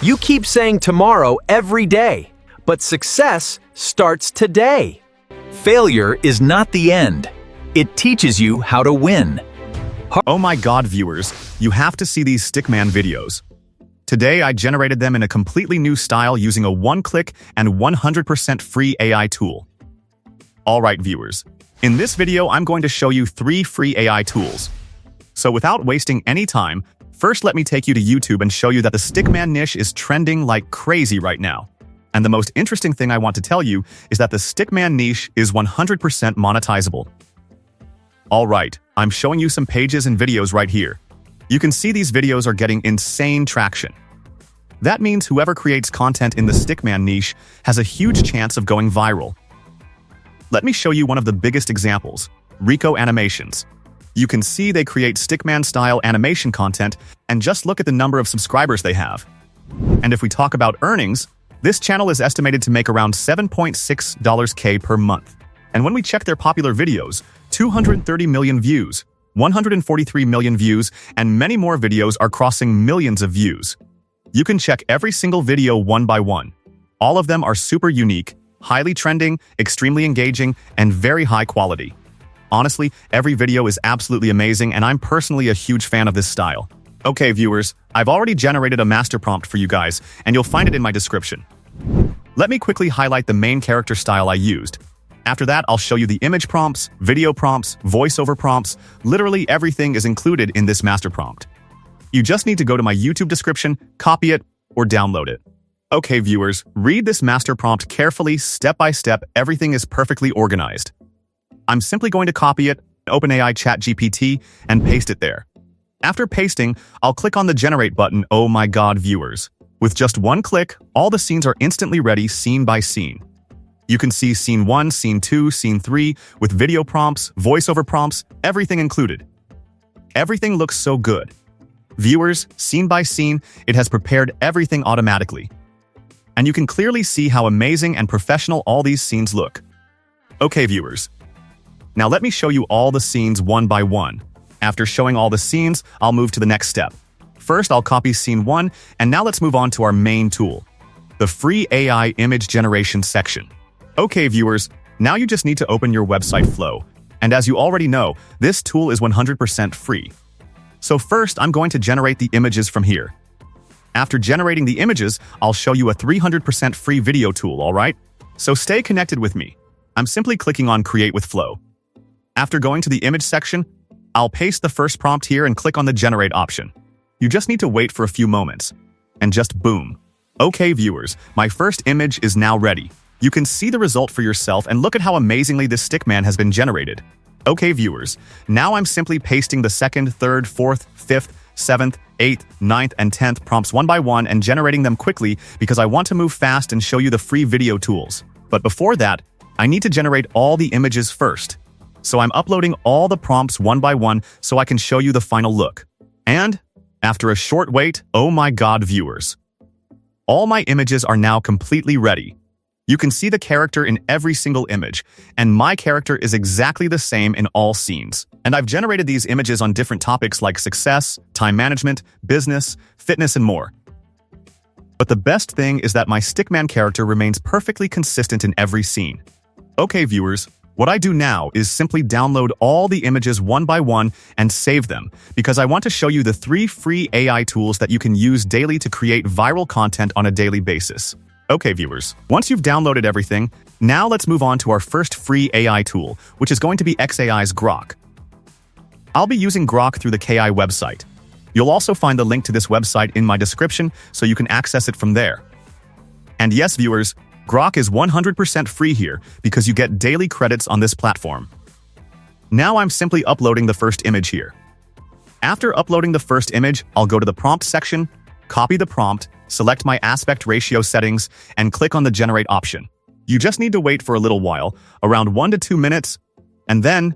You keep saying tomorrow every day, but success starts today. Failure is not the end. It teaches you how to win. Oh my god, viewers, you have to see these Stickman videos. Today I generated them in a completely new style using a one-click and 100% free AI tool. Alright viewers, in this video I'm going to show you 3 free AI tools. So without wasting any time, first let me take you to YouTube and show you that the Stickman niche is trending like crazy right now. And the most interesting thing I want to tell you is that the Stickman niche is 100% monetizable. Alright, I'm showing you some pages and videos right here. You can see these videos are getting insane traction. That means whoever creates content in the Stickman niche has a huge chance of going viral. Let me show you one of the biggest examples, Rico Animations. You can see they create Stickman-style animation content, and just look at the number of subscribers they have. And if we talk about earnings, this channel is estimated to make around $7.6K per month. And when we check their popular videos, 230 million views, 143 million views, and many more videos are crossing millions of views. You can check every single video one by one. All of them are super unique, highly trending, extremely engaging, and very high quality. Honestly, every video is absolutely amazing, and I'm personally a huge fan of this style. Okay, viewers, I've already generated a master prompt for you guys, and you'll find it in my description. Let me quickly highlight the main character style I used. After that, I'll show you the image prompts, video prompts, voiceover prompts. Literally everything is included in this master prompt. You just need to go to my YouTube description, copy it, or download it. Okay, viewers, read this master prompt carefully, step by step. Everything is perfectly organized. I'm simply going to copy it, OpenAI ChatGPT, and paste it there. After pasting, I'll click on the Generate button. Oh my god, viewers. With just one click, all the scenes are instantly ready scene by scene. You can see scene 1, scene 2, scene 3, with video prompts, voiceover prompts, everything included. Everything looks so good. Viewers, scene by scene, it has prepared everything automatically. And you can clearly see how amazing and professional all these scenes look. Okay, viewers. Now let me show you all the scenes one by one. After showing all the scenes, I'll move to the next step. First, I'll copy scene 1, and now let's move on to our main tool, the free AI image generation section. Okay, viewers, now you just need to open your website Flow. And as you already know, this tool is 100% free. So first, I'm going to generate the images from here. After generating the images, I'll show you a 300% free video tool, alright? So stay connected with me. I'm simply clicking on Create with Flow. After going to the image section, I'll paste the first prompt here and click on the Generate option. You just need to wait for a few moments. And just boom. Okay, viewers, my first image is now ready. You can see the result for yourself and look at how amazingly this Stickman has been generated. Okay, viewers, now I'm simply pasting the 2nd, 3rd, 4th, 5th, 7th, 8th, 9th, and 10th prompts one by one and generating them quickly because I want to move fast and show you the free video tools. But before that, I need to generate all the images first. So I'm uploading all the prompts one by one so I can show you the final look. And after a short wait, oh my god, viewers. All my images are now completely ready. You can see the character in every single image, and my character is exactly the same in all scenes. And I've generated these images on different topics like success, time management, business, fitness, and more. But the best thing is that my Stickman character remains perfectly consistent in every scene. Okay, viewers, what I do now is simply download all the images one by one and save them, because I want to show you the 3 free AI tools that you can use daily to create viral content on a daily basis. Okay, viewers, once you've downloaded everything, now let's move on to our first free AI tool, which is going to be xAI's Grok. I'll be using Grok through the KI website. You'll also find the link to this website in my description so you can access it from there. And yes, viewers, Grok is 100% free here because you get daily credits on this platform. Now I'm simply uploading the first image here. After uploading the first image, I'll go to the prompt section, copy the prompt, select my aspect ratio settings, and click on the Generate option. You just need to wait for a little while, around 1 to 2 minutes, and then,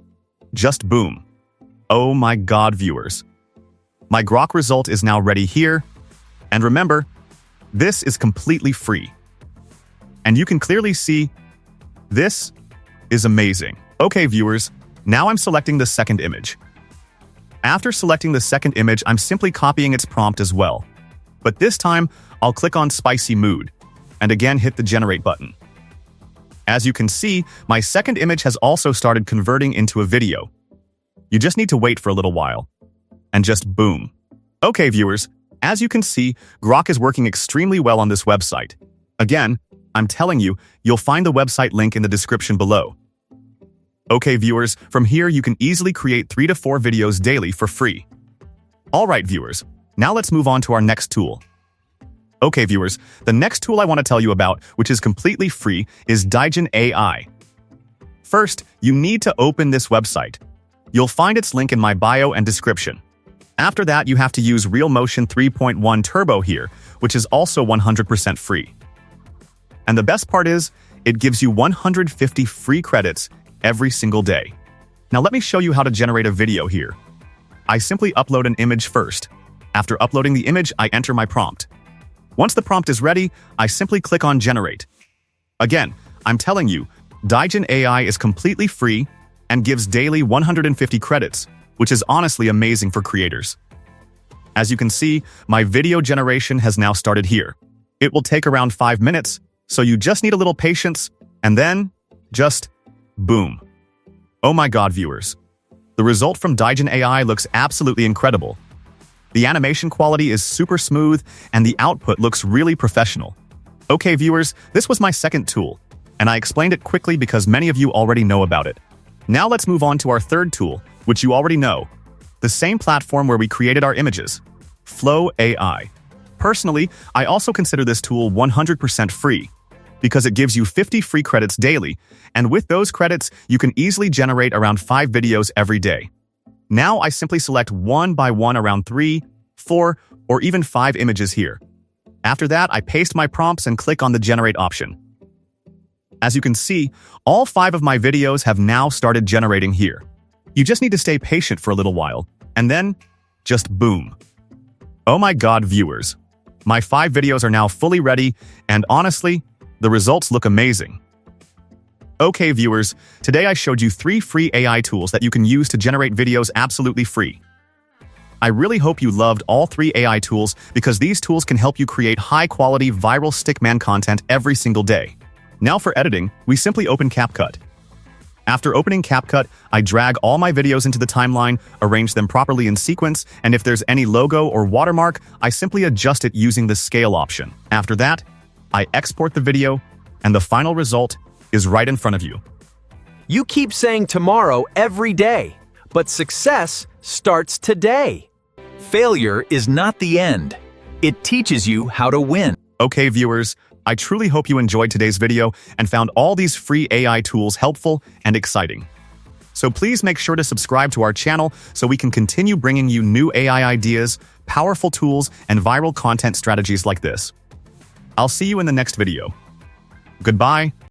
just boom. Oh my god, viewers. My Grok result is now ready here, and remember, this is completely free. And you can clearly see, this is amazing. Okay, viewers, now I'm selecting the second image. After selecting the second image, I'm simply copying its prompt as well. But this time, I'll click on Spicy Mood, and again hit the Generate button. As you can see, my second image has also started converting into a video. You just need to wait for a little while. And just boom. Okay, viewers, as you can see, Grok is working extremely well on this website. Again, I'm telling you, you'll find the website link in the description below. Okay, viewers, from here you can easily create 3 to 4 videos daily for free. Alright, viewers, now let's move on to our next tool. Okay, viewers, the next tool I want to tell you about, which is completely free, is Digen AI. First, you need to open this website. You'll find its link in my bio and description. After that, you have to use RealMotion 3.1 Turbo here, which is also 100% free. And the best part is, it gives you 150 free credits every single day. Now let me show you how to generate a video here. I simply upload an image first. After uploading the image, I enter my prompt. Once the prompt is ready, I simply click on Generate. Again, I'm telling you, Digen AI is completely free and gives daily 150 credits, which is honestly amazing for creators. As you can see, my video generation has now started here. It will take around 5 minutes, so you just need a little patience, and then, just boom. Oh my god, viewers. The result from Digen AI looks absolutely incredible. The animation quality is super smooth, and the output looks really professional. Okay, viewers, this was my second tool, and I explained it quickly because many of you already know about it. Now let's move on to our third tool, which you already know. The same platform where we created our images, Flow AI. Personally, I also consider this tool 100% free, because it gives you 50 free credits daily, and with those credits, you can easily generate around 5 videos every day. Now I simply select one by one around 3, 4, or even 5 images here. After that, I paste my prompts and click on the Generate option. As you can see, all 5 of my videos have now started generating here. You just need to stay patient for a little while, and then, just boom. Oh my god, viewers. My 5 videos are now fully ready, and honestly, the results look amazing. Okay, viewers, today I showed you 3 free AI tools that you can use to generate videos absolutely free. I really hope you loved all 3 AI tools because these tools can help you create high-quality viral Stickman content every single day. Now for editing, we simply open CapCut. After opening CapCut, I drag all my videos into the timeline, arrange them properly in sequence, and if there's any logo or watermark, I simply adjust it using the scale option. After that, I export the video, and the final result is right in front of you. You keep saying tomorrow every day, but success starts today. Failure is not the end. It teaches you how to win. Okay, viewers, I truly hope you enjoyed today's video and found all these free AI tools helpful and exciting. So please make sure to subscribe to our channel so we can continue bringing you new AI ideas, powerful tools, and viral content strategies like this. I'll see you in the next video. Goodbye.